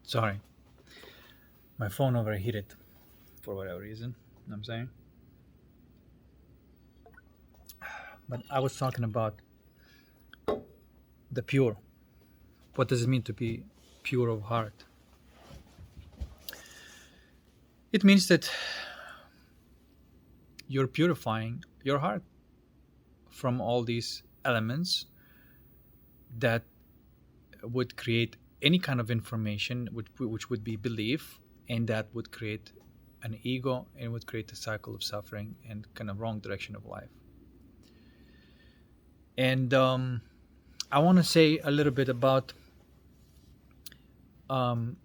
Sorry, my phone overheated for whatever reason. You know what I'm saying, but I was talking about the pure. What does it mean to be pure of heart? It means that you're purifying your heart from all these elements that would create any kind of information which would be belief, and that would create an ego and would create a cycle of suffering and kind of wrong direction of life. And I want to say a little bit about um,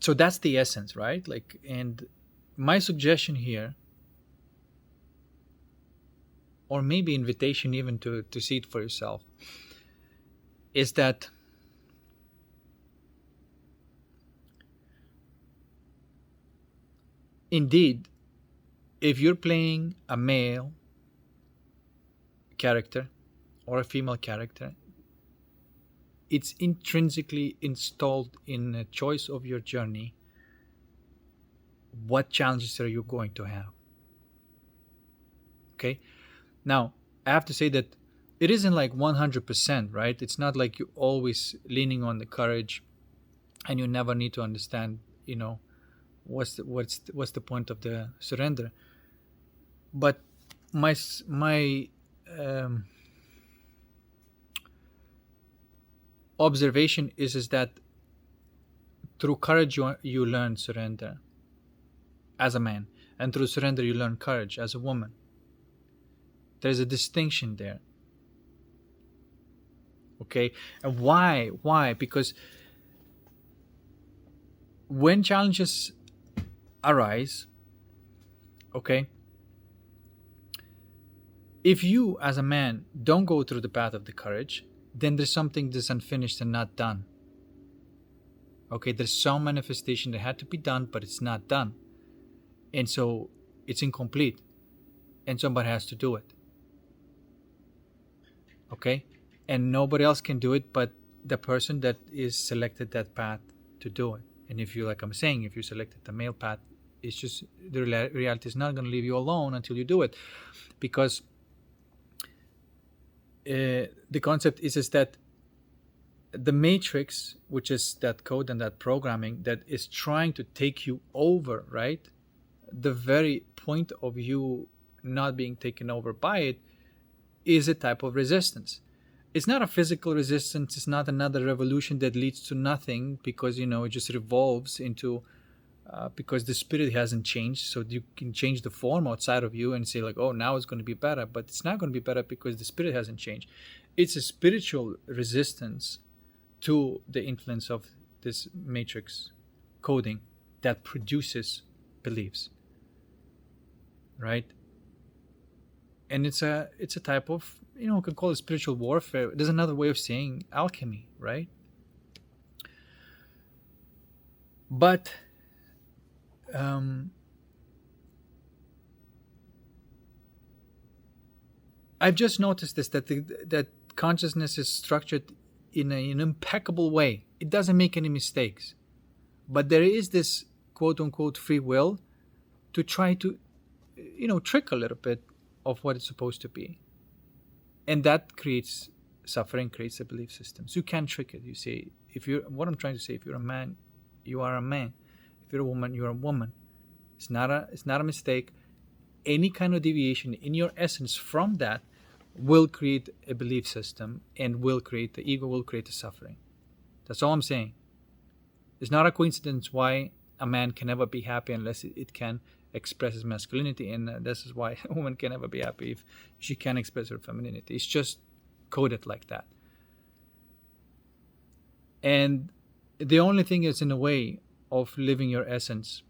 so that's the essence, right? Like, and my suggestion here, or maybe invitation even to see it for yourself, is that indeed, if you're playing a male character or a female character, it's intrinsically installed in a choice of your journey. What challenges are you going to have? Okay. Now, I have to say that it isn't like 100%, right? It's not like you're always leaning on the courage and you never need to understand, what's the point of the surrender. But my um, observation is that through courage you learn surrender as a man, and through surrender you learn courage as a woman. There's a distinction there. Okay. And why? Because when challenges arise, okay, if you as a man don't go through the path of the courage, then there's something that's unfinished and not done. Okay, there's some manifestation that had to be done, but it's not done, and so it's incomplete, and somebody has to do it. Okay, and nobody else can do it but the person that is selected that path to do it. And if you, like I'm saying, if you selected the male path, it's just the reality is not going to leave you alone until you do it, because the concept is that the matrix, which is that code and that programming that is trying to take you over, right? The very point of you not being taken over by it is a type of resistance. It's not a physical resistance. It's not another revolution that leads to nothing, because it just revolves into because the spirit hasn't changed. So you can change the form outside of you and say like, oh, now it's going to be better, but it's not going to be better because the spirit hasn't changed. It's a spiritual resistance to the influence of this matrix coding that produces beliefs, right? And it's a type of, we can call it spiritual warfare. There's another way of saying alchemy, right? But I've just noticed this, that consciousness is structured in an impeccable way. It doesn't make any mistakes, but there is this quote unquote free will to try to trick a little bit of what it's supposed to be, and that creates suffering, creates a belief system. So you can't trick it. You say, if you're what I'm trying to say, if you're a man, you are a man. If you're a woman, you're a woman. It's not a mistake. Any kind of deviation in your essence from that will create a belief system, and will create the ego, will create the suffering. That's all I'm saying. It's not a coincidence why a man can never be happy unless it can express his masculinity, and this is why a woman can never be happy if she can express her femininity. It's just coded like that. And the only thing that's in the way of living your essence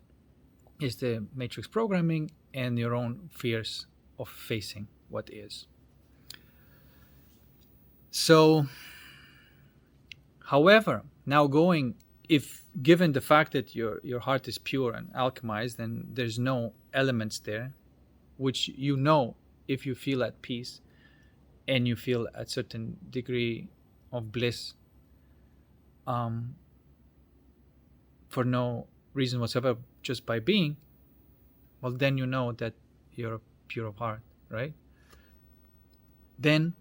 is the matrix programming and your own fears of facing what is. So, however, now going, if given the fact that your heart is pure and alchemized, then there's no elements there, which if you feel at peace and you feel a certain degree of bliss, for no reason whatsoever, just by being, well, then you know that you're pure of heart, right? Then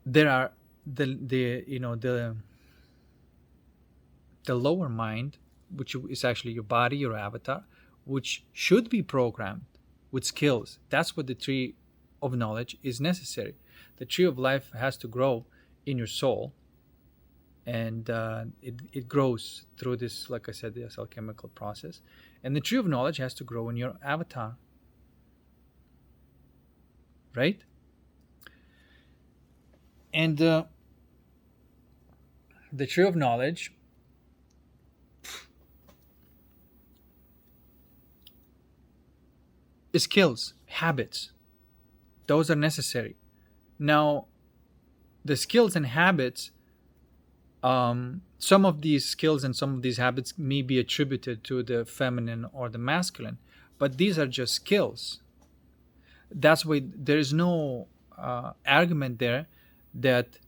there are the the lower mind, which is actually your body, your avatar, which should be programmed with skills. That's what the tree of knowledge is necessary. The tree of life has to grow in your soul, and it grows through this, like I said, this alchemical process. And the tree of knowledge has to grow in your avatar, right? And the tree of knowledge is skills, habits. Those are necessary. Now, the skills and habits, some of these skills and some of these habits may be attributed to the feminine or the masculine, but these are just skills. That's why there is no argument there that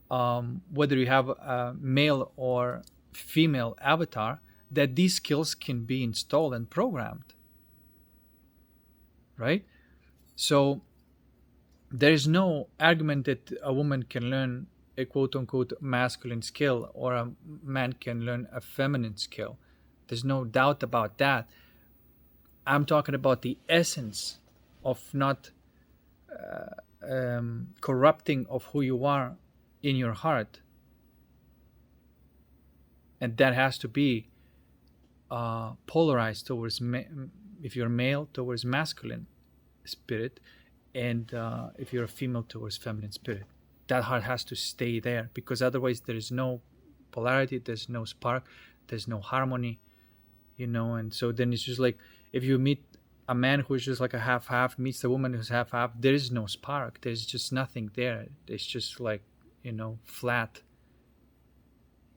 whether you have a male or female avatar, that these skills can be installed and programmed, right? So there is no argument that a woman can learn a quote unquote masculine skill or a man can learn a feminine skill. There's no doubt about that. I'm talking about the essence of not corrupting of who you are in your heart, and that has to be polarized towards if you're male, towards masculine spirit, and if you're a female, towards feminine spirit. That heart has to stay there, because otherwise there is no polarity, there's no spark, there's no harmony, and so then it's just like if you meet a man who's just like a half meets a woman who's half, there is no spark, there's just nothing there, it's just like flat.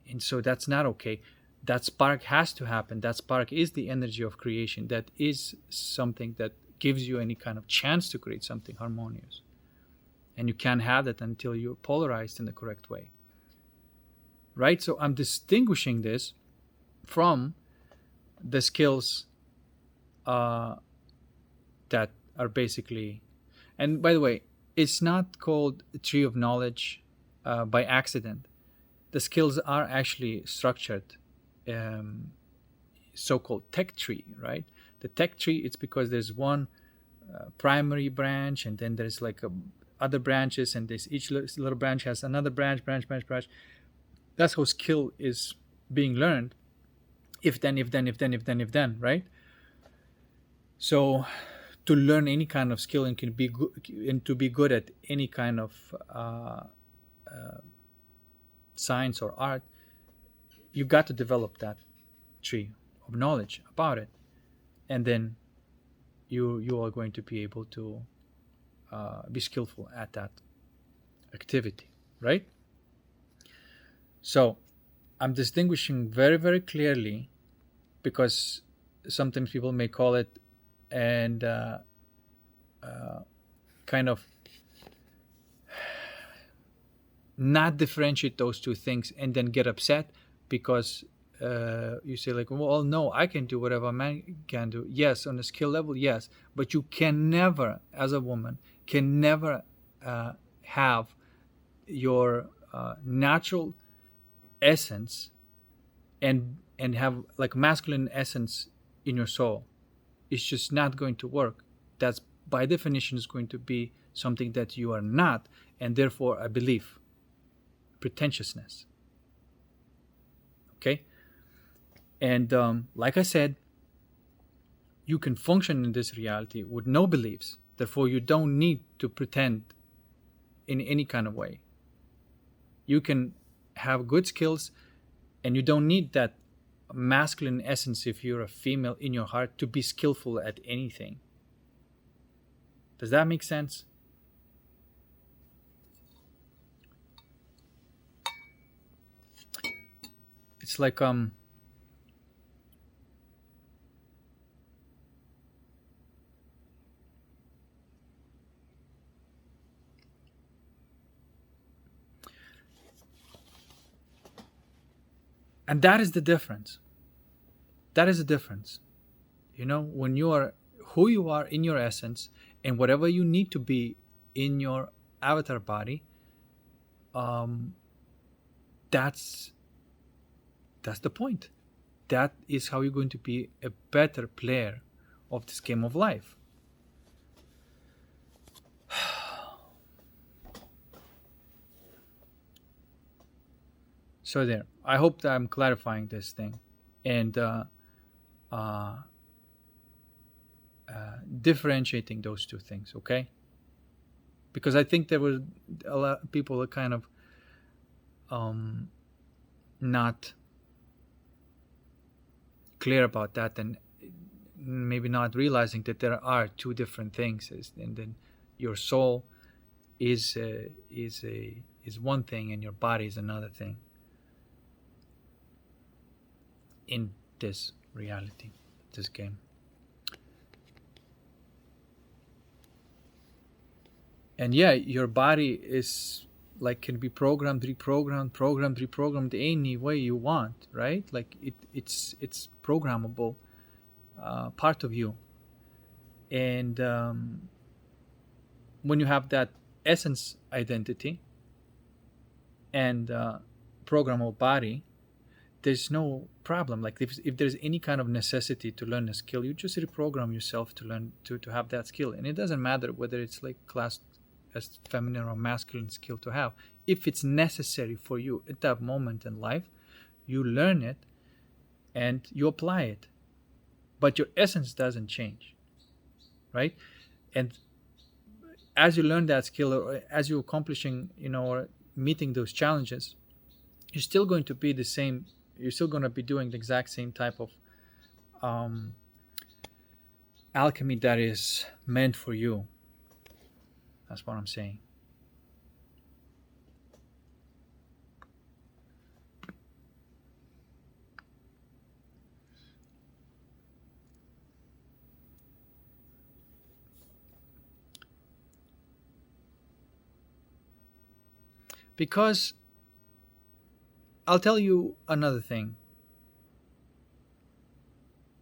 And so that's not okay. That spark has to happen. That spark is the energy of creation. That is something that gives you any kind of chance to create something harmonious. And you can't have that until you're polarized in the correct way. Right? So I'm distinguishing this from the skills that are basically, and by the way, it's not called a tree of knowledge by accident. The skills are actually structured, so-called tech tree, right? The tech tree, it's because there's one primary branch, and then there's like other branches, and there's each little branch has another branch. That's how skill is being learned. If then, right? So to learn any kind of skill and to be good at any kind of science or art, you've got to develop that tree of knowledge about it, and then you are going to be able to be skillful at that activity, right? So I'm distinguishing very, very clearly, because sometimes people may call it and kind of not differentiate those two things, and then get upset because you say like, well, no, I can do whatever a man can do. Yes, on a skill level, yes, but you can never, as a woman, can never have your natural essence and have like masculine essence in your soul. It's just not going to work. That's by definition is going to be something that you are not, and therefore a belief, pretentiousness. Okay? And like I said, you can function in this reality with no beliefs. Therefore, you don't need to pretend in any kind of way. You can have good skills, and you don't need that masculine essence, if you're a female, in your heart to be skillful at anything. Does that make sense? It's like And that is the difference. That is the difference. When you are who you are in your essence, and whatever you need to be in your avatar body, um, that's the point. That is how you're going to be a better player of this game of life. So there. I hope that I'm clarifying this thing, and uh, differentiating those two things. Okay, because I think there were a lot of people that kind of not clear about that, and maybe not realizing that there are two different things, and then your soul is one thing, and your body is another thing in this reality, this game. And yeah, your body is like can be programmed, reprogrammed any way you want, right? Like it's programmable, part of you. And when you have that essence identity and programmable body, there's no problem. Like if there's any kind of necessity to learn a skill, you just reprogram yourself to learn to have that skill. And it doesn't matter whether it's like class as feminine or masculine skill to have. If it's necessary for you at that moment in life, you learn it and you apply it. But your essence doesn't change, right? And as you learn that skill, or as you're accomplishing, or meeting those challenges, you're still going to be the same. You're still going to be doing the exact same type of alchemy that is meant for you. That's what I'm saying. Because I'll tell you another thing.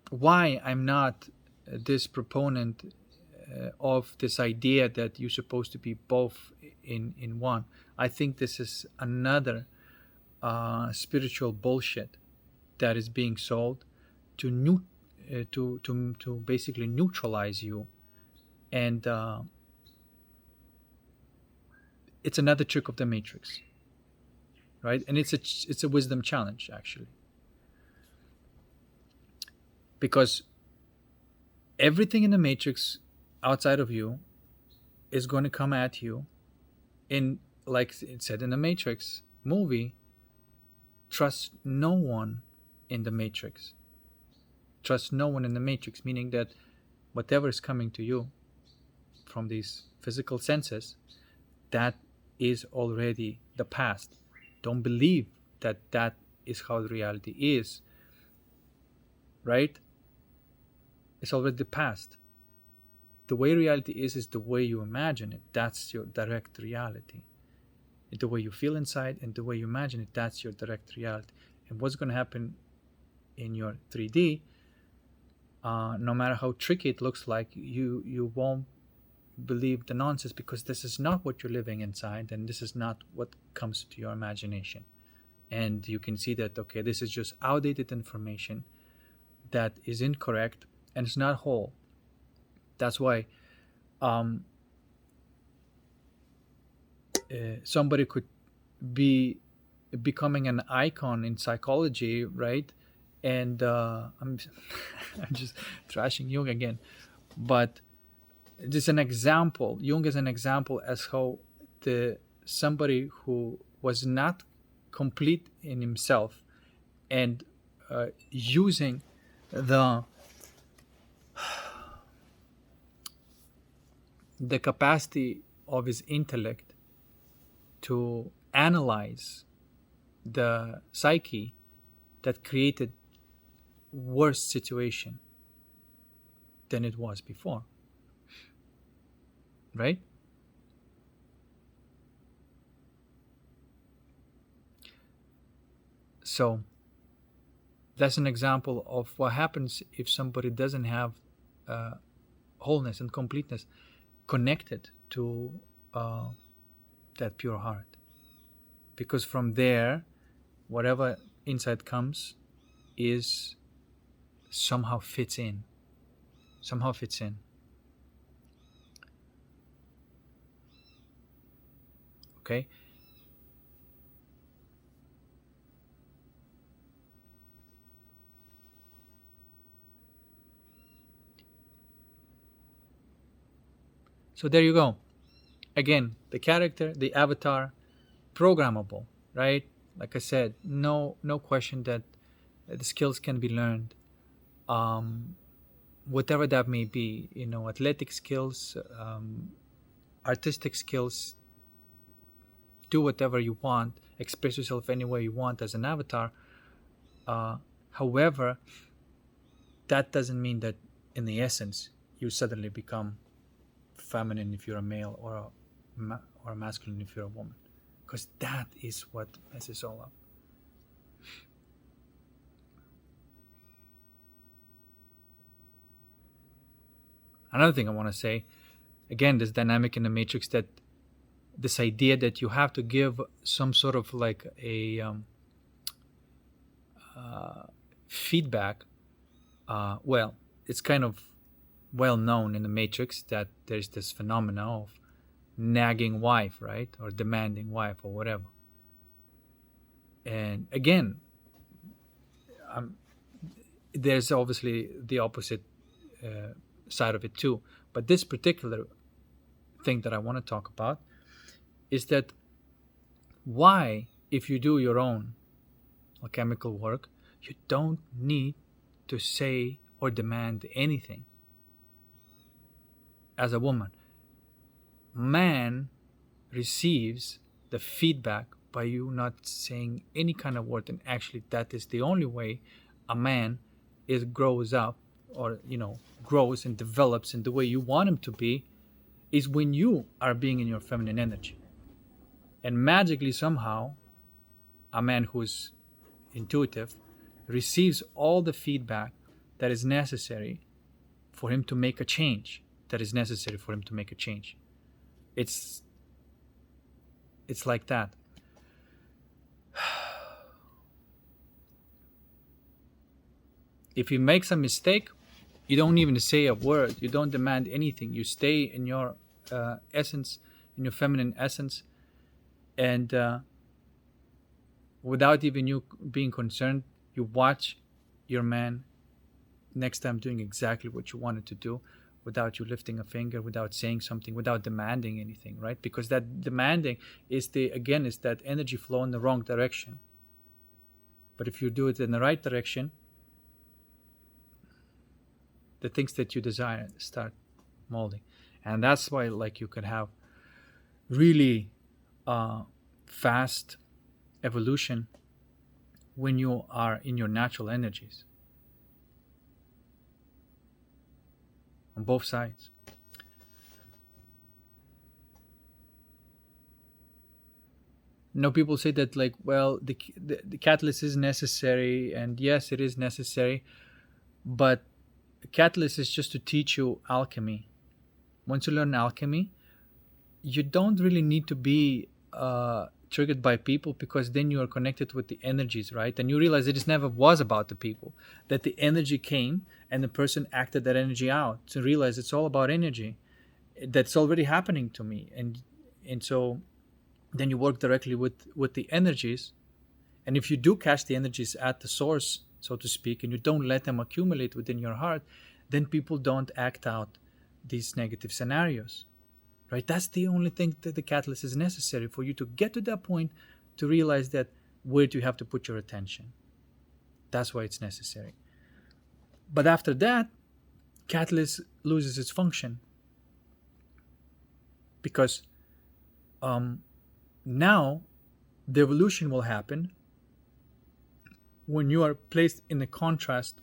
Why I'm not this proponent of this idea that you're supposed to be both in one. I think this is another spiritual bullshit that is being sold to basically neutralize you, and it's another trick of the matrix, right? And it's a wisdom challenge, actually, because everything in the matrix outside of you is going to come at you in, like it said in the Matrix movie, trust no one in the Matrix. Trust no one in the Matrix, meaning that whatever is coming to you from these physical senses, that is already the past. Don't believe that that is how the reality is, right? It's already the past. The way reality is the way you imagine it. That's your direct reality. The way you feel inside and the way you imagine it, that's your direct reality. And what's going to happen in your 3D, no matter how tricky it looks like, you won't believe the nonsense, because this is not what you're living inside, and this is not what comes to your imagination. And you can see that, okay, this is just outdated information that is incorrect and it's not whole. That's why somebody could be becoming an icon in psychology, right? And I'm just trashing Jung again, but just an example. Jung is an example as how somebody who was not complete in himself and using the capacity of his intellect to analyze the psyche, that created worse situation than it was before, right? So That's an example of what happens if somebody doesn't have wholeness and completeness connected to that pure heart. Because from there, whatever insight comes is somehow fits in. Somehow fits in. Okay? So there you go. Again, the character, the avatar, programmable, right? Like I said, no question that the skills can be learned. Whatever that may be, athletic skills, artistic skills, do whatever you want, express yourself any way you want as an avatar. However, that doesn't mean that in the essence you suddenly become feminine if you're a male, or masculine if you're a woman, because that is what messes all up. Another thing I want to say, again, this dynamic in the matrix, that this idea that you have to give some sort of like a feedback. Well, it's kind of well known in the matrix that there's this phenomena of nagging wife, right, or demanding wife, or whatever. And again, there's obviously the opposite side of it too. But this particular thing that I want to talk about is that why, if you do your own alchemical work, you don't need to say or demand anything as a woman. Man receives the feedback by you not saying any kind of word, and actually that is the only way a man grows up, or grows and develops in the way you want him to be, is when you are being in your feminine energy. And magically, somehow, a man who's intuitive receives all the feedback that is necessary for him to make a change. It's like that. If he makes a mistake, you don't even say a word. You don't demand anything. You stay in your essence, in your feminine essence, and without even you being concerned, you watch your man next time doing exactly what you wanted to do, without you lifting a finger, without saying something, without demanding anything, right? Because that demanding is that energy flow in the wrong direction. But if you do it in the right direction, the things that you desire start molding. And that's why, like, you can have really fast evolution when you are in your natural energies, on both sides. People say that, like, well, the catalyst is necessary, and yes, it is necessary, but the catalyst is just to teach you alchemy. Once you learn alchemy, you don't really need to be triggered by people, because then you are connected with the energies, right? And you realize that it never was about the people, that the energy came and the person acted that energy out, to realize it's all about energy that's already happening to me. And so then you work directly with the energies. And if you do catch the energies at the source, so to speak, and you don't let them accumulate within your heart, then people don't act out these negative scenarios, right? That's the only thing that the catalyst is necessary for you to get to that point, to realize that where do you have to put your attention. That's why it's necessary. But after that, catalyst loses its function, because now the evolution will happen when you are placed in the contrast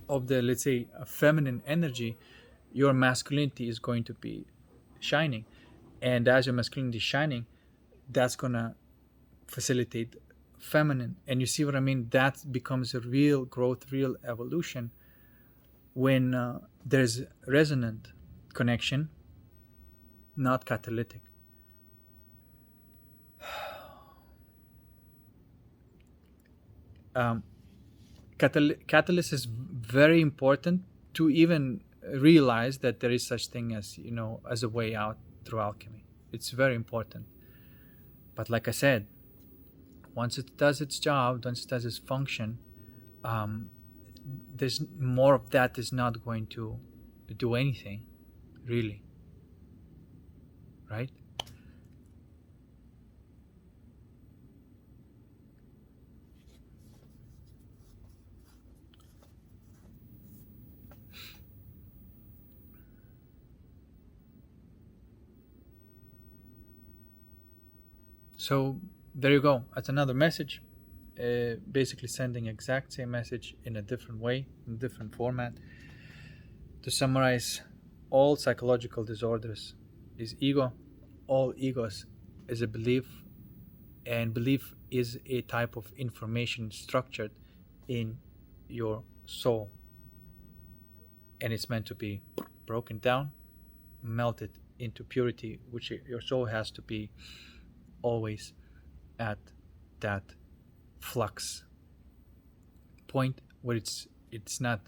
of the, let's say, a feminine energy. Your masculinity is going to be shining, and as your masculinity is shining, that's going to facilitate feminine. And you see what I mean? That becomes a real growth, real evolution when there's resonant connection, not catalytic. Um, catalyst is very important to even realize that there is such thing as, as a way out through alchemy. It's very important. But like I said, once it does its job, once it does its function, um, there's more of that is not going to do anything, really, right? So there you go. That's another message. Basically sending exact same message in a different way, in a different format. To summarize, all psychological disorders is ego. All egos is a belief, and belief is a type of information structured in your soul, and it's meant to be broken down, melted into purity, which your soul has to be always at that flux point where it's not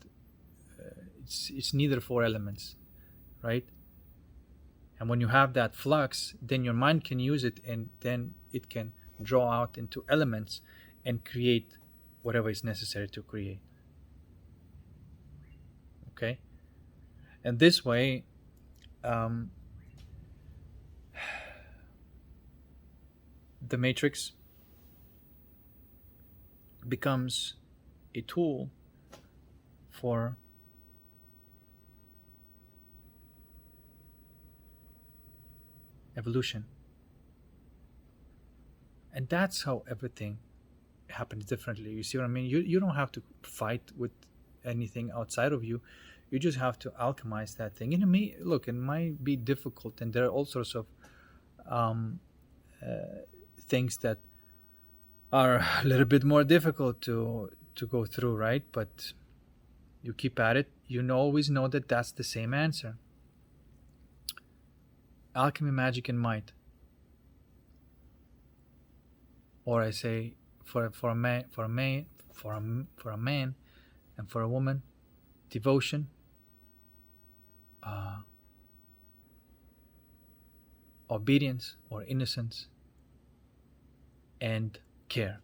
it's neither four elements, right? And when you have that flux, then your mind can use it, and then it can draw out into elements and create whatever is necessary to create. Okay? And this way, the matrix becomes a tool for evolution. And that's how everything happens differently. You see what I mean? You don't have to fight with anything outside of you. You just have to alchemize that thing. And it might be difficult, and there are all sorts of things that are a little bit more difficult to go through, right? But you keep at it. You always know that that's the same answer. Alchemy, magic, and might. Or I say, for a man, and for a woman, devotion, obedience or innocence, and care.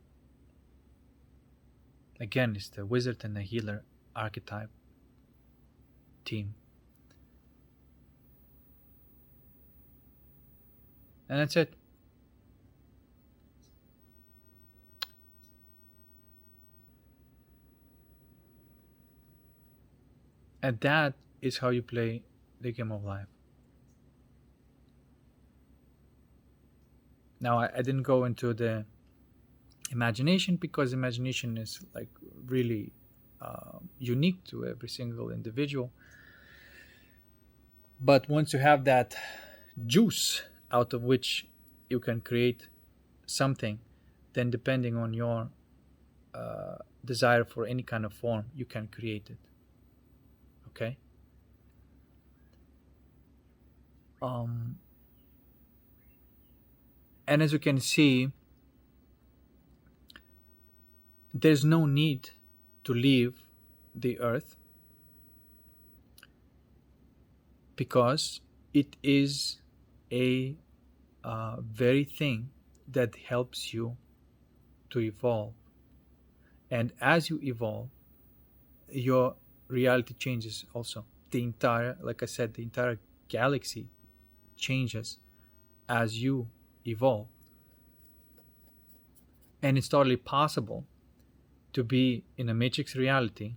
Again, it's the wizard and the healer archetype team. And that's it. And that is how you play the game of life. Now, I didn't go into the imagination because imagination is like really unique to every single individual. But once you have that juice out of which you can create something, then depending on your desire for any kind of form, you can create it. Okay? And as you can see, there's no need to leave the earth because it is a very thing that helps you to evolve. And as you evolve, your reality changes also. Like I said, the entire galaxy changes as you evolve. And it's totally possible to be in a matrix reality,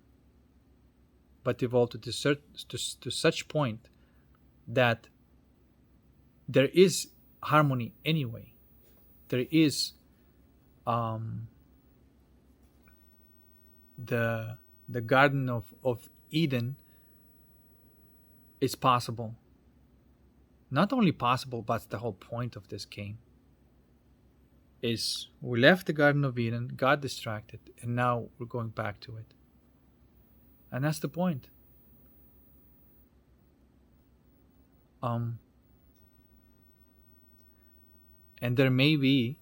but evolve to such point that there is harmony anyway. There is the Garden of Eden is possible. Not only possible, but the whole point of this game. is we left the Garden of Eden, got distracted, and now we're going back to it. And that's the point. Um, and there may be,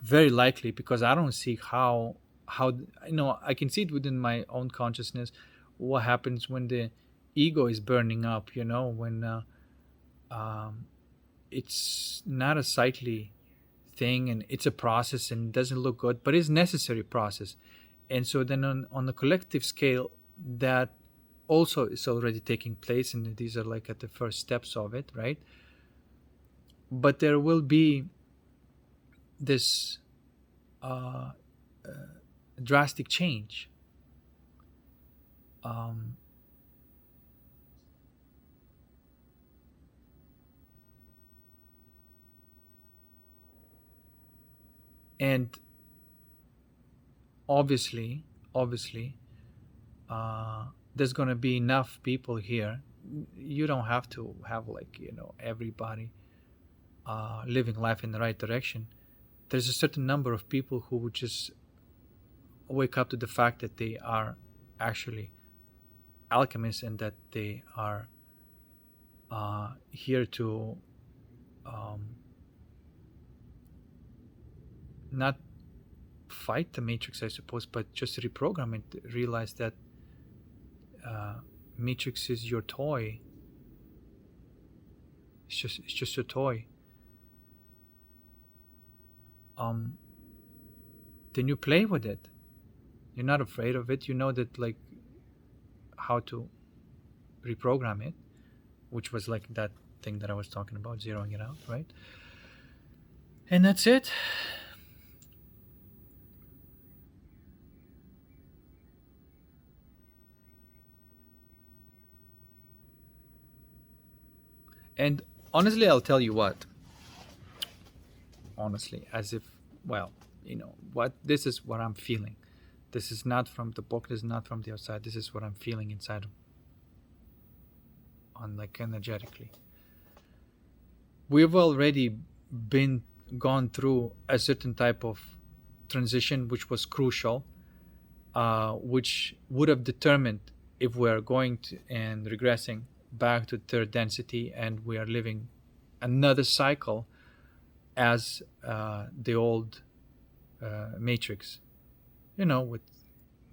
very likely, because I don't see how I can see it within my own consciousness, what happens when the ego is burning up. When um, it's not a sightly thing, and it's a process, and it doesn't look good, but it's necessary process. And so then on the collective scale, that also is already taking place, and these are like at the first steps of it, right? But there will be this uh, uh, drastic change. um, and obviously, uh, there's going to be enough people here. You don't have to have, like, everybody living life in the right direction. There's a certain number of people who would just wake up to the fact that they are actually alchemists, and that they are here to um, not fight the matrix, I suppose, but just reprogram it. Realize that uh, matrix is your toy. It's just a toy. um then you play with it. You're not afraid of it. You know that, like, how to reprogram it, which was like that thing that I was talking about, zeroing it out, right? And that's it. And honestly, I'll tell you what. Honestly, as if, well, what this is what I'm feeling. This is not from the book. This is not from the outside. This is what I'm feeling inside, on, like, energetically. We've already been gone through a certain type of transition, which was crucial, which would have determined if we are going to and regressing back to third density, and we are living another cycle as the old matrix, with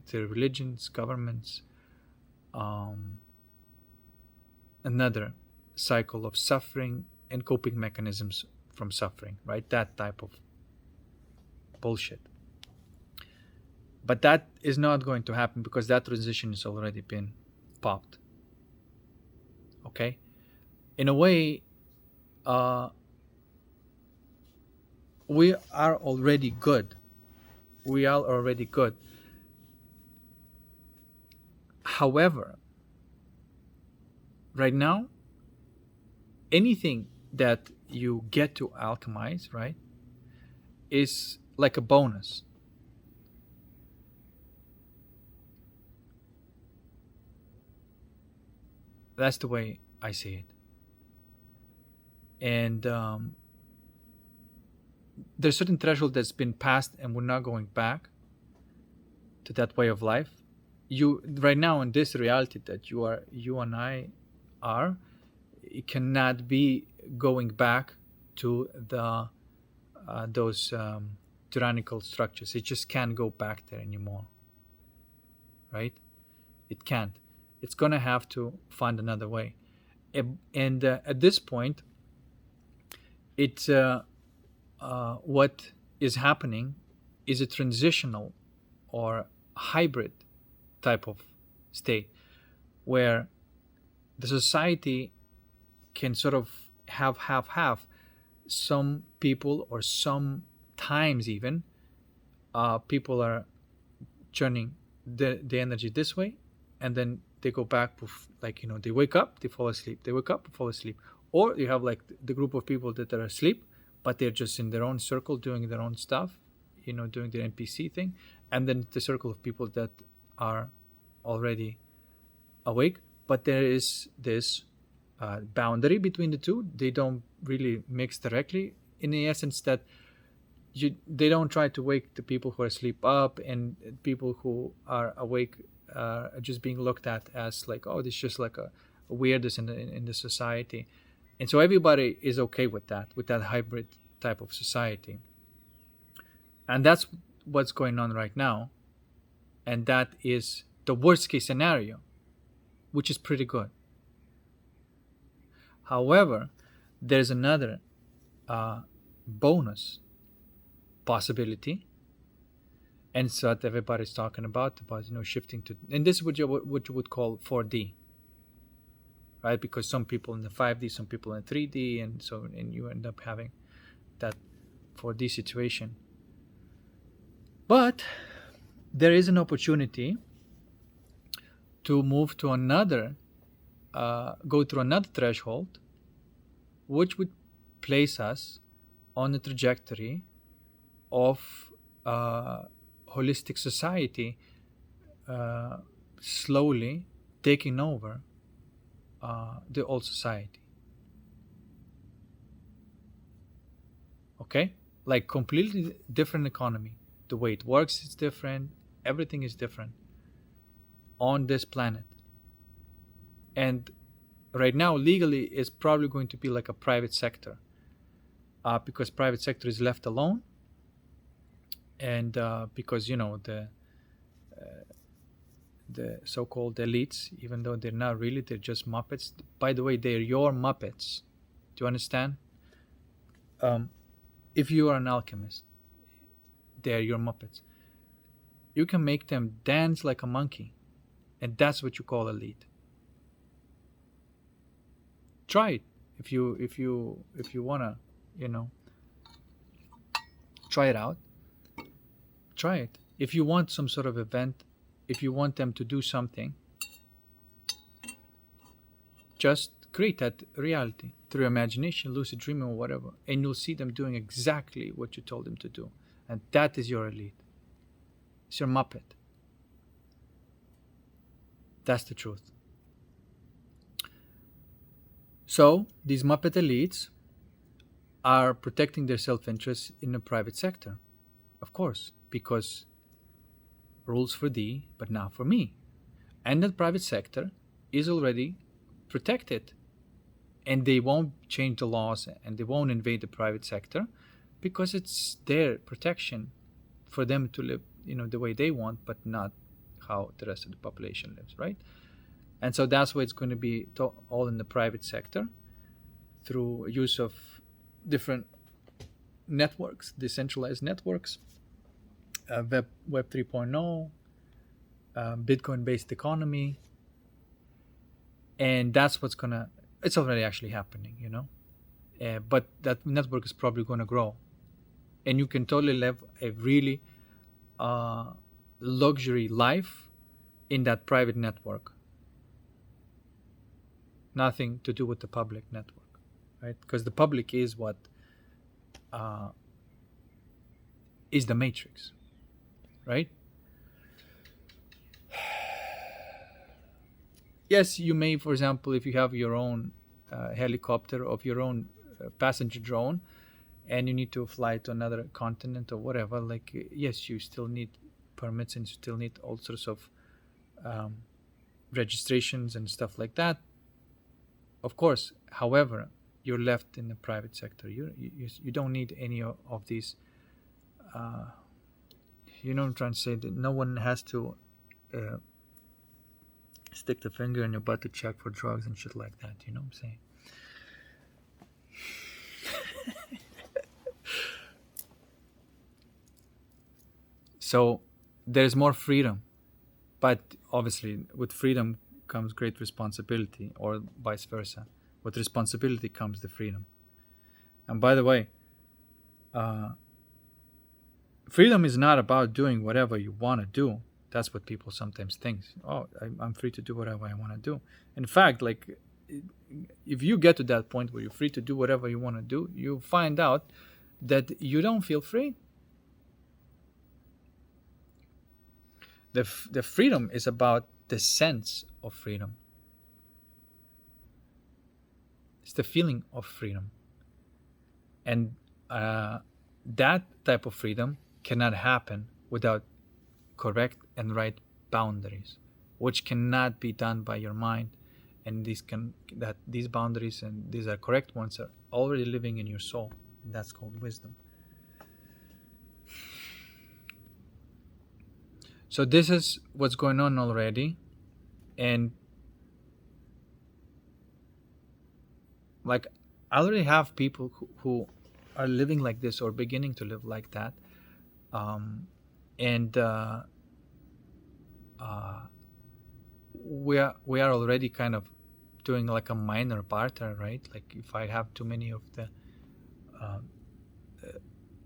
the religions, governments, um, another cycle of suffering and coping mechanisms from suffering, right? That type of bullshit. But that is not going to happen, because that transition has already been popped. Okay? In a way, uh, we are already good. We are already good. However, right now, anything that you get to alchemize, right, is like a bonus. That's the way I see it. And there's a certain threshold that's been passed, and we're not going back to that way of life. You right now, in this reality that you and I are, it cannot be going back to the those tyrannical structures. It just can't go back there anymore, right? It can't. It's gonna have to find another way. And at this point, it's what is happening is a transitional or hybrid type of state, where the society can sort of have half. Some people, or some times even, people are churning the energy this way, and then they go back, like, they wake up, they fall asleep, they wake up, fall asleep. Or you have, like, the group of people that are asleep, but they're just in their own circle doing their own stuff, doing their NPC thing. And then the circle of people that are already awake, but there is this boundary between the two. They don't really mix directly in the essence that they don't try to wake the people who are asleep up, and people who are awake are just being looked at as like, oh, this is just like a weirdness in the society. And so everybody is okay with that hybrid type of society. And that's what's going on right now. And that is the worst case scenario, which is pretty good. However, there's another bonus possibility, and it's what everybody's talking about shifting to, and this is what you would call 4D, right? Because some people in the 5D, some people in 3D, and you end up having that 4D situation. But there is an opportunity to move to another, go through another threshold, which would place us on the trajectory of holistic society slowly taking over the old society. Okay? Like completely different economy. The way it works is different. Everything is different on this planet. And right now, legally, it's probably going to be like a private sector, because private sector is left alone, and because the so-called elites, even though they're not really, they're just Muppets. By the way, they're your Muppets. Do you understand? If you are an alchemist, they're your Muppets. You can make them dance like a monkey, and that's what you call elite. Try it if you wanna, try it out. Try it. If you want some sort of event, if you want them to do something, just create that reality through imagination, lucid dreaming, or whatever, and you'll see them doing exactly what you told them to do. And that is your elite. It's your Muppet. That's the truth. So these Muppet elites are protecting their self-interest in the private sector, of course, because rules for thee, but not for me. And the private sector is already protected, and they won't change the laws, and they won't invade the private sector, because it's their protection for them to live, the way they want, but not how the rest of the population lives, right? And so that's why it's going to be all in the private sector through use of different networks, decentralized networks, Web 3.0, Bitcoin-based economy, and that's what's gonna. It's already actually happening, but that network is probably going to grow, and you can totally live a really luxury life in that private network. Nothing to do with the public network, right? Because the public is what is the matrix, right? Yes, you may, for example, if you have your own helicopter of your own passenger drone, and you need to fly to another continent or whatever, like, yes, you still need permits, and you still need all sorts of registrations and stuff like that, of course. However, you're left in the private sector. You don't need any of these. You know what I'm trying to say? That no one has to stick the finger in your butt to check for drugs and shit like that. You know what I'm saying? So there's more freedom, but obviously with freedom comes great responsibility, or vice versa. With responsibility comes the freedom. And by the way, freedom is not about doing whatever you want to do. That's what people sometimes think. Oh, I'm free to do whatever I want to do. In fact, like, if you get to that point where you're free to do whatever you want to do, you find out that you don't feel free. The freedom is about the sense of freedom. It's the feeling of freedom. And uh, that type of freedom cannot happen without correct and right boundaries, which cannot be done by your mind. And these boundaries, and these are correct ones, are already living in your soul. And that's called wisdom. So this is what's going on already. And like, I already have people who are living like this or beginning to live like that. And we are already kind of doing like a minor barter, right? Like if I have too many of the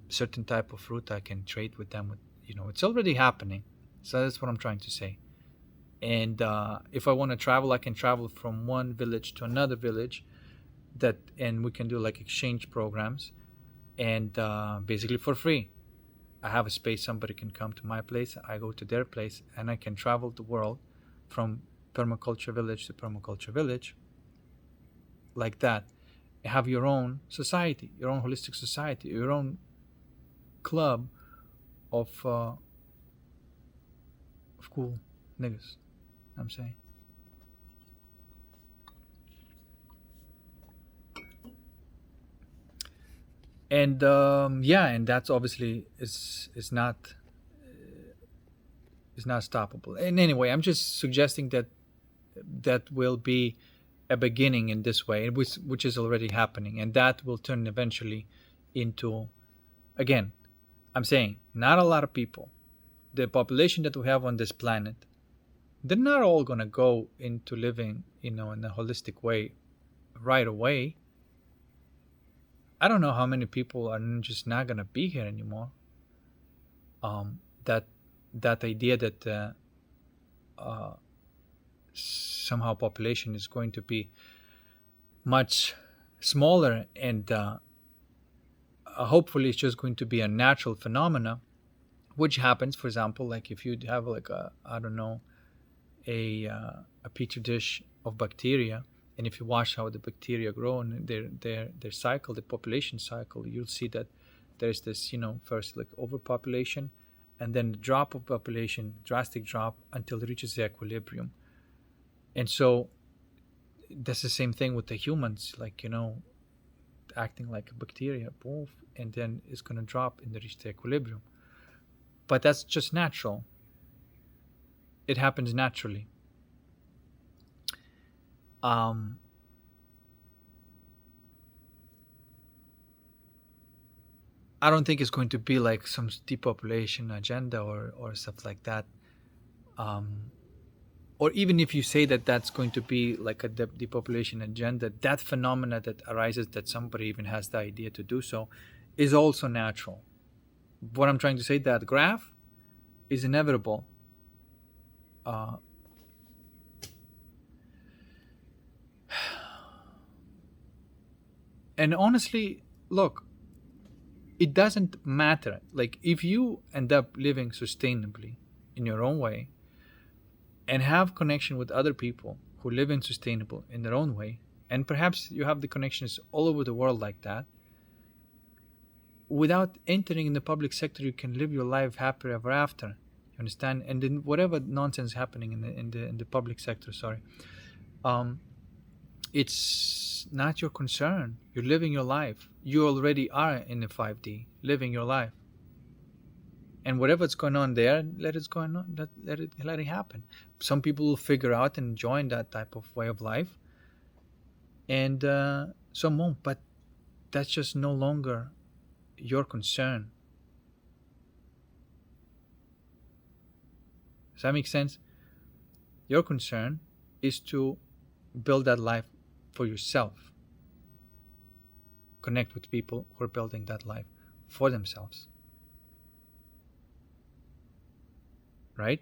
certain type of fruit, I can trade with them. It's already happening. So that's what I'm trying to say. And if I want to travel, I can travel from one village to another village, and we can do like exchange programs, and basically for free. I have a space, somebody can come to my place, I go to their place, and I can travel the world from permaculture village to permaculture village, like that. Have your own society, your own holistic society, your own club of cool niggas. I'm saying. And yeah, and that's obviously is not stoppable. And anyway, I'm just suggesting that will be a beginning in this way, which is already happening, and that will turn eventually into, again, I'm saying, not a lot of people. The population that we have on this planet, they're not all gonna go into living, in a holistic way right away. I don't know how many people are just not gonna be here anymore. That idea that somehow population is going to be much smaller, and hopefully it's just going to be a natural phenomena, which happens, for example, like if you have like a, I don't know, a petri dish of bacteria, and if you watch how the bacteria grow and their cycle, the population cycle, you'll see that there's this, first like overpopulation, and then the drop of population, drastic drop, until it reaches the equilibrium. And so that's the same thing with the humans, like, acting like a bacteria, poof, and then it's going to drop and reach the equilibrium. But that's just natural. It happens naturally. I don't think it's going to be like some depopulation agenda or stuff like that. Or even if you say that that's going to be like a depopulation agenda, that phenomena that arises, that somebody even has the idea to do so, is also natural. What I'm trying to say, that graph is inevitable. And honestly, look, it doesn't matter. Like, if you end up living sustainably in your own way and have connection with other people who live in sustainable in their own way, and perhaps you have the connections all over the world like that, without entering in the public sector, you can live your life happy ever after. You understand? And then whatever nonsense happening in the public sector, sorry, it's not your concern. You're living your life. You already are in the 5D, living your life. And whatever's going on there, let it go on. Let it happen. Some people will figure out and join that type of way of life, and some won't. But that's just no longer your concern. Does that make sense? Your concern is to build that life for yourself. Connect with people who are building that life for themselves. Right?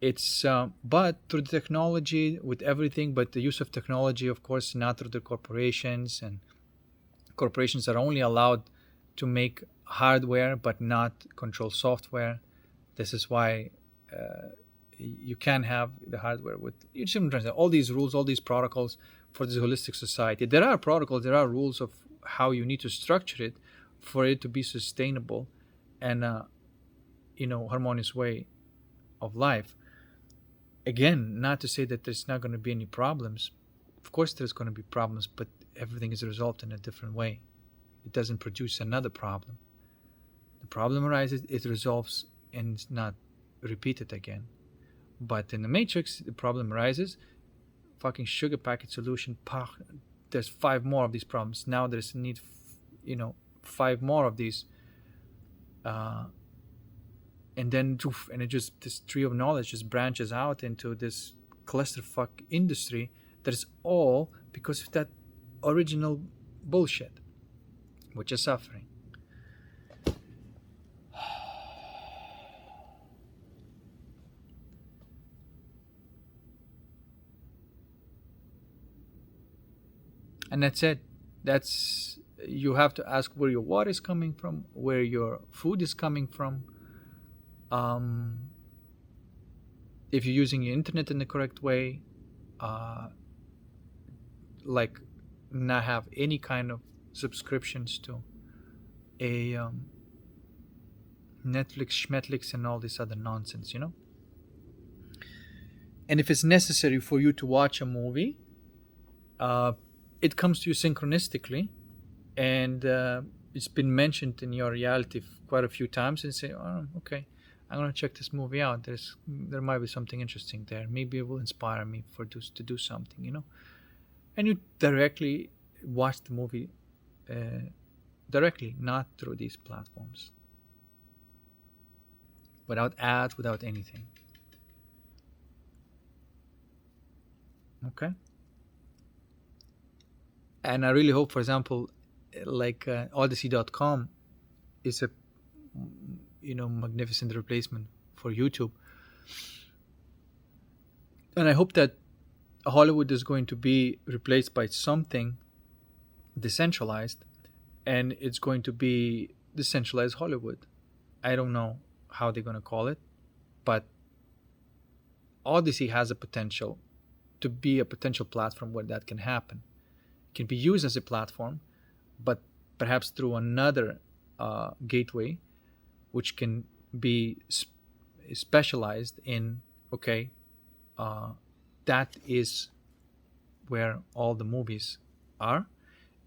It's but through the technology, with everything, but the use of technology, of course, not through the corporations, and corporations are only allowed to make hardware but not control software. This is why you can have the hardware with all these rules, all these protocols for this holistic society. There are protocols, there are rules of how you need to structure it, for it to be sustainable and harmonious way of life. Again, not to say that there's not going to be any problems. Of course there's going to be problems, but everything is resolved in a different way. It doesn't produce another problem. The problem arises, it resolves, and it's not repeated again. But in the matrix, the problem arises, fucking sugar packet solution, there's 5 more of these problems. Now there's a need, 5 more of these, and then and it just, this tree of knowledge just branches out into this clusterfuck industry that is all because of that original bullshit, which is suffering. And that's it. That's, you have to ask where your water is coming from, where your food is coming from. If you're using your internet in the correct way, like not have any kind of subscriptions to a Netflix, Schmetflix, and all this other nonsense, And if it's necessary for you to watch a movie, it comes to you synchronistically, and it's been mentioned in your reality quite a few times, and say, oh, okay, I'm gonna check this movie out. There might be something interesting there. Maybe it will inspire me to do something, And you directly watch the movie directly, not through these platforms, without ads, without anything. Okay. And I really hope, for example, like Odyssey.com is a magnificent replacement for YouTube, and I hope that Hollywood is going to be replaced by something decentralized, and it's going to be decentralized Hollywood. I don't know how they're going to call it, but Odyssey has a potential to be a potential platform where that can happen. It can be used as a platform, but perhaps through another gateway, which can be specialized in, okay, that is where all the movies are,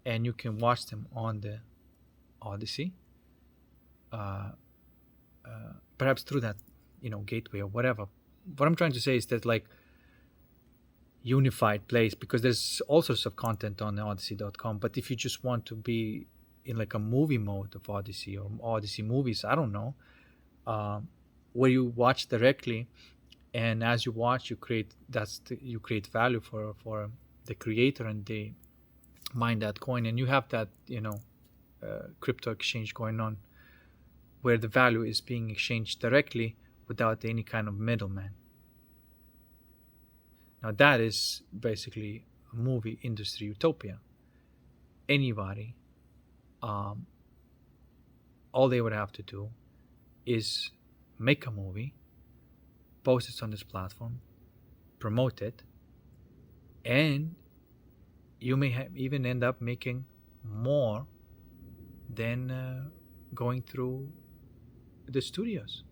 and you can watch them on the Odyssey, perhaps through that gateway or whatever. What I'm trying to say is that, like, unified place, because there's all sorts of content on Odyssey.com, but if you just want to be in like a movie mode of Odyssey or Odyssey movies, I don't know, where you watch directly, and as you watch, you create value for the creator, and they mine that coin, and you have that crypto exchange going on, where the value is being exchanged directly without any kind of middleman. Now that is basically a movie industry utopia. Anybody, all they would have to do is make a movie, post it on this platform, promote it, and you may even end up making more than going through the studios,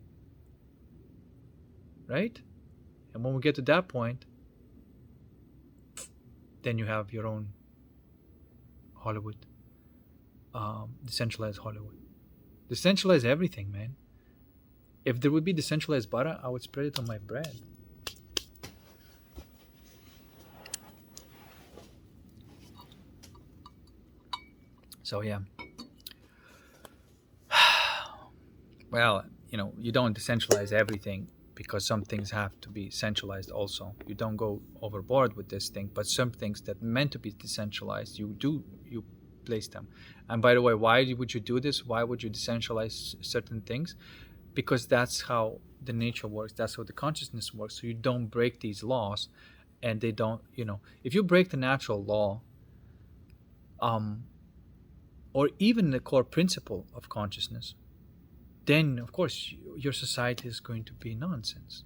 right? And when we get to that point, then you have your own Hollywood, decentralized Hollywood. Decentralize everything, man. If there would be decentralized butter, I would spread it on my bread. So yeah. Well, you don't decentralize everything, because some things have to be centralized also. You don't go overboard with this thing, but some things that meant to be decentralized, you place them. And by the way, why would you do this? Why would you decentralize certain things? Because that's how the nature works. That's how the consciousness works. So you don't break these laws, and they don't, if you break the natural law, or even the core principle of consciousness, then of course your society is going to be nonsense.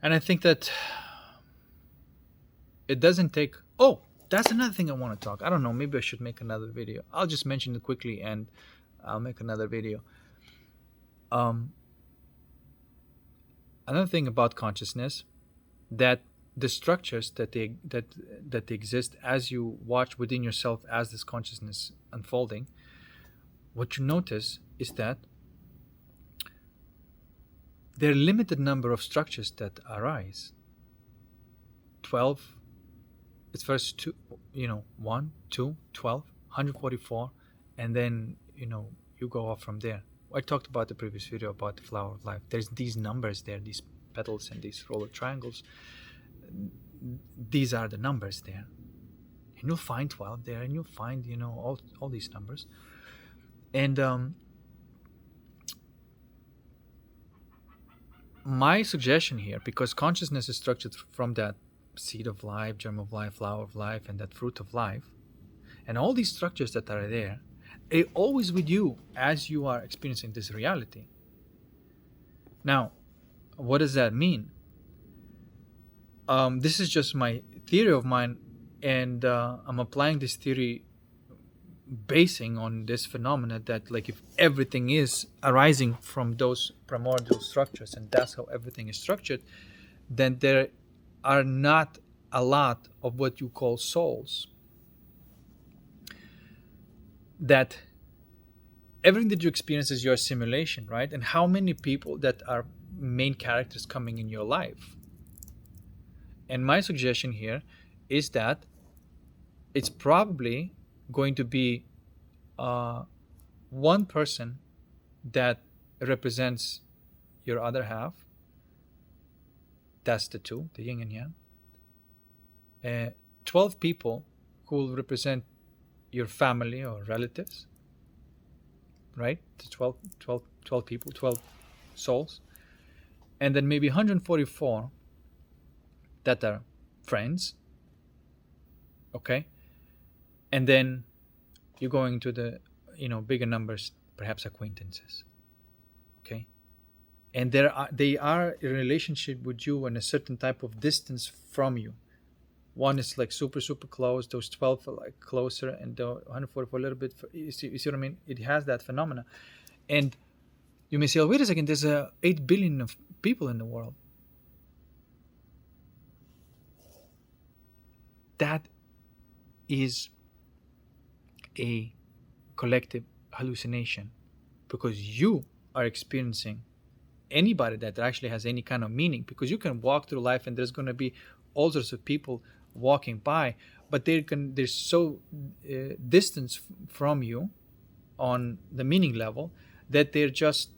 And I think that it doesn't take. Oh, that's another thing I want to talk. I don't know. Maybe I should make another video. I'll just mention it quickly, and I'll make another video. Um, Another thing about consciousness, that the structures that exist as you watch within yourself as this consciousness unfolding, what you notice is that there are limited number of structures that arise. 12, it's first two, 1, 2, 12, 144, and then you go off from there. I talked about the previous video about the flower of life. There's these numbers there, these petals and these roller triangles. These are the numbers there, and you'll find 12 there, and you'll find all these numbers. And my suggestion here, because consciousness is structured from that seed of life, germ of life, flower of life, and that fruit of life, and all these structures that are there, are always with you as you are experiencing this reality. Now, what does that mean? This is just my theory of mine, and I'm applying this theory basing on this phenomena that, like, if everything is arising from those primordial structures, and that's how everything is structured, then there are not a lot of what you call souls. That everything that you experience is your simulation, right? And how many people that are main characters coming in your life? And my suggestion here is that it's probably going to be one person that represents your other half. That's the two, the yin and yang. 12 people who will represent your family or relatives, right? The 12 people, 12 souls. And then maybe 144 that are friends, okay? And then you're going to the bigger numbers, perhaps acquaintances, okay? And they are in relationship with you in a certain type of distance from you. One is like super close, those 12 are like closer, and the 144 a little bit. You see what I mean? It has that phenomena. And you may say, oh, wait a second, there's 8 billion of people in the world. That is a collective hallucination, because you are experiencing anybody that actually has any kind of meaning, because you can walk through life and there's going to be all sorts of people walking by, but they're so distant from you on the meaning level that they're just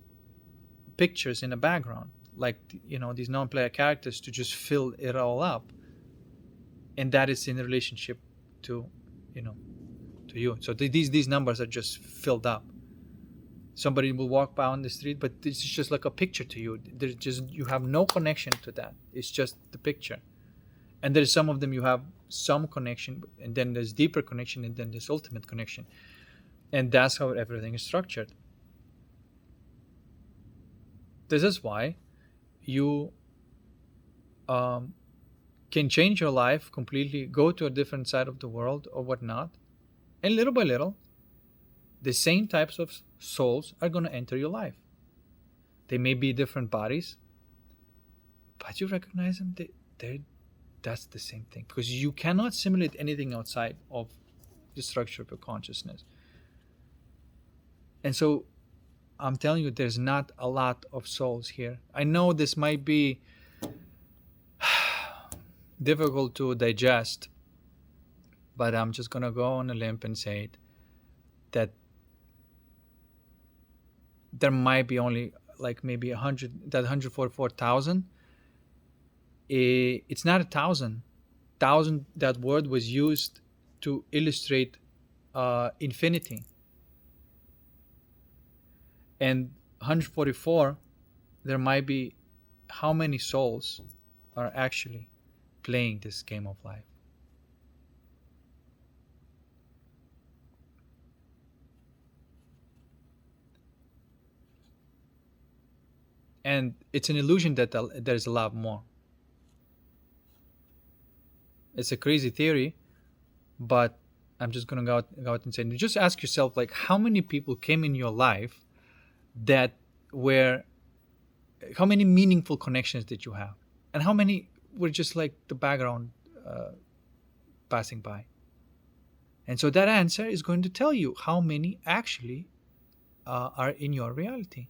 pictures in the background, like these non-player characters to just fill it all up, and that is in relationship to to you. So these numbers are just filled up. Somebody will walk by on the street, but this is just like a picture to you. There's just, you have no connection to that. It's just the picture. And there's some of them you have some connection, and then there's deeper connection, and then there's ultimate connection. And that's how everything is structured. This is why you can change your life completely, go to a different side of the world or whatnot, and little by little, the same types of souls are going to enter your life. They may be different bodies, but you recognize them. That's the same thing, because you cannot simulate anything outside of the structure of your consciousness. And so I'm telling you, there's not a lot of souls here. I know this might be difficult to digest, but I'm just going to go on a limb and say it, that there might be only like maybe 100, that 144,000. It's not 1,000. That word was used to illustrate infinity. And 144, there might be how many souls are actually playing this game of life. And it's an illusion that there's a lot more. It's a crazy theory, but I'm just gonna go out and say, just ask yourself, like, how many people came in your life that were, how many meaningful connections did you have, and how many were just like the background, uh, passing by. And so that answer is going to tell you how many actually are in your reality.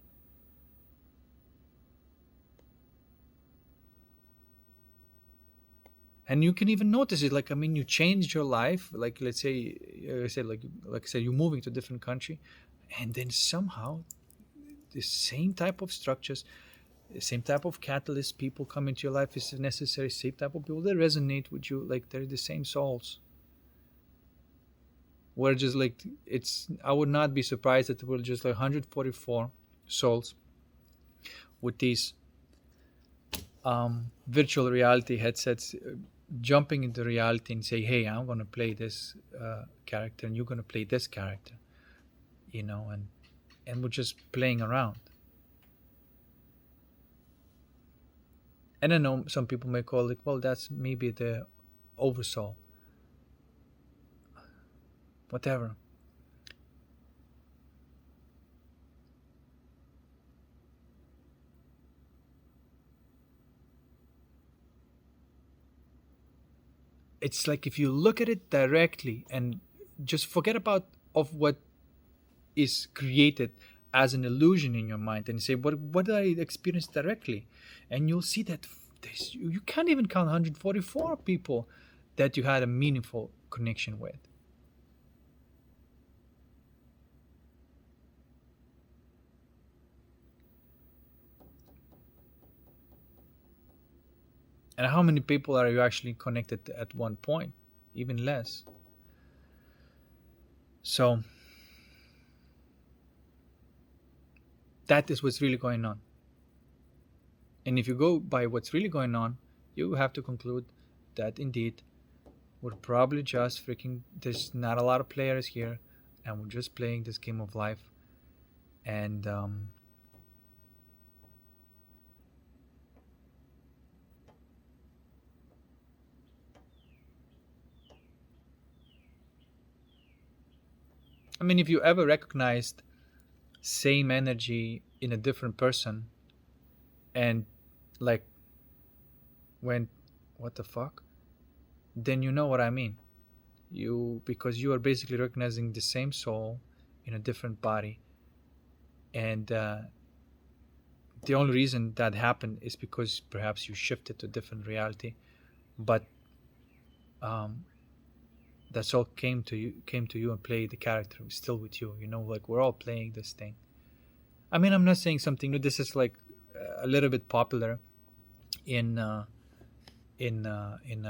And you can even notice it, like, I mean, you changed your life, like, let's say, I said, like I said, you're moving to a different country, and then somehow the same type of structures, the same type of catalyst, people come into your life is necessary, same type of people that resonate with you, like they're the same souls. We're just like, it's, I would not be surprised that we're just like 144 souls with these virtual reality headsets, jumping into reality and say, hey, I'm going to play this character and you're going to play this character, and we're just playing around. And I know some people may call it, well, that's maybe the oversoul, whatever. It's like, if you look at it directly and just forget about of what is created as an illusion in your mind, and say, what did I experience directly? And you'll see that you can't even count 144 people that you had a meaningful connection with. And how many people are you actually connected at one point? Even less. So that is what's really going on. And if you go by what's really going on, you have to conclude that indeed we're probably just freaking, there's not a lot of players here, and we're just playing this game of life. And I mean, if you ever recognized same energy in a different person, and like went, what the fuck, then you know what I mean. You, because you are basically recognizing the same soul in a different body. And the only reason that happened is because perhaps you shifted to a different reality. But um, that soul came to you and played the character still with you, like we're all playing this thing. I mean, I'm not saying something new. This is like a little bit popular in in uh, in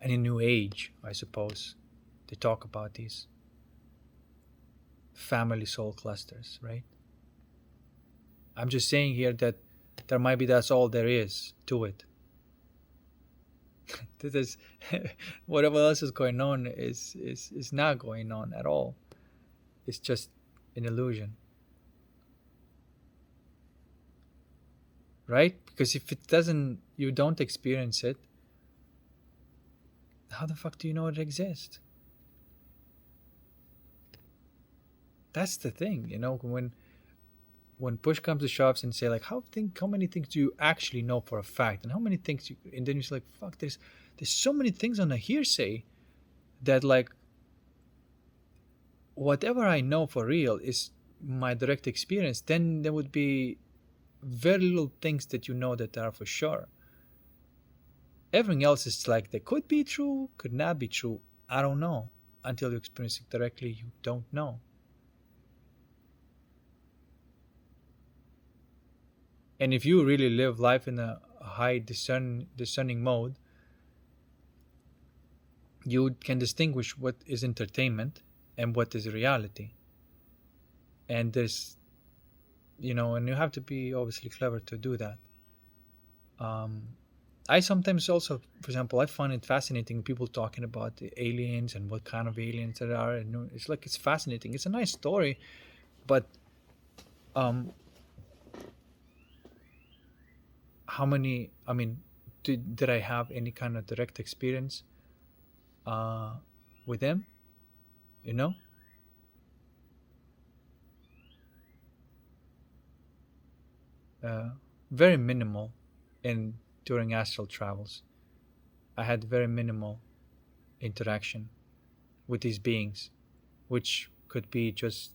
a new age, I suppose. They talk about these family soul clusters, right? I'm just saying here that there might be, that's all there is to it. This is whatever else is going on is not going on at all. It's just an illusion, right? Because if it doesn't, you don't experience it, how the fuck do you know it exists? That's the thing, when push comes to shoves and say, like, how many things do you actually know for a fact, and how many things you, and then you're like, fuck, there's so many things on a hearsay that, like, whatever I know for real is my direct experience. Then there would be very little things that that are for sure. Everything else is like, they could be true, could not be true, I don't know. Until you experience it directly, you don't know. And if you really live life in a high discerning mode, you can distinguish what is entertainment and what is reality. And and you have to be obviously clever to do that. um, I sometimes also, for example, I find it fascinating, people talking about the aliens and what kind of aliens there are, and it's like, it's fascinating, it's a nice story. But um, how many, I mean, did I have any kind of direct experience uh, with them? You know, uh, very minimal in during astral travels. I had very minimal interaction with these beings, which could be just,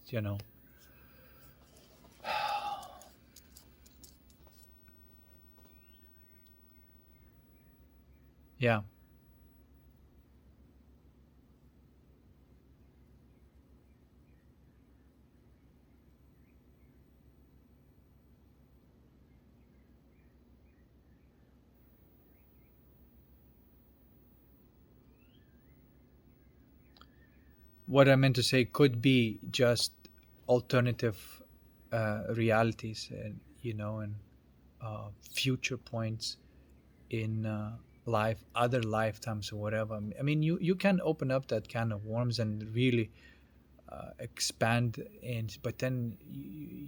yeah. What I meant to say could be just alternative realities, and and future points in life, other lifetimes or whatever. I mean, you can open up that can of worms and really expand, and but then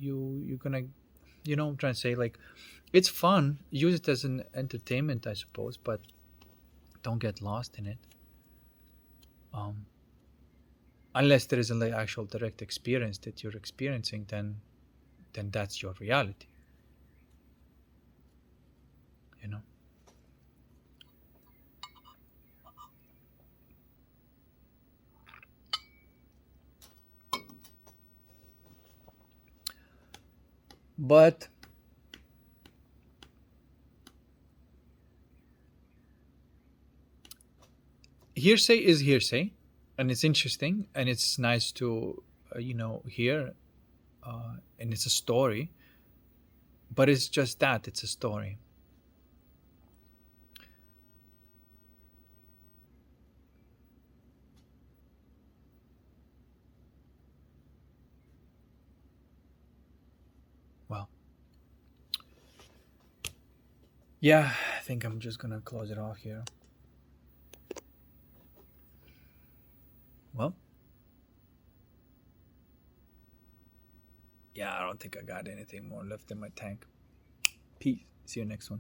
you're gonna, I'm trying to say, like, it's fun. Use it as an entertainment, I suppose, but don't get lost in it. Um, unless there is an like, actual direct experience that you're experiencing, then that's your reality. You know. But hearsay is hearsay, and it's interesting, and it's nice to hear, and it's a story, but it's just that it's a story. Well, yeah, I think I'm just gonna close it off here. Well, yeah, I don't think I got anything more left in my tank. Peace. See you next one.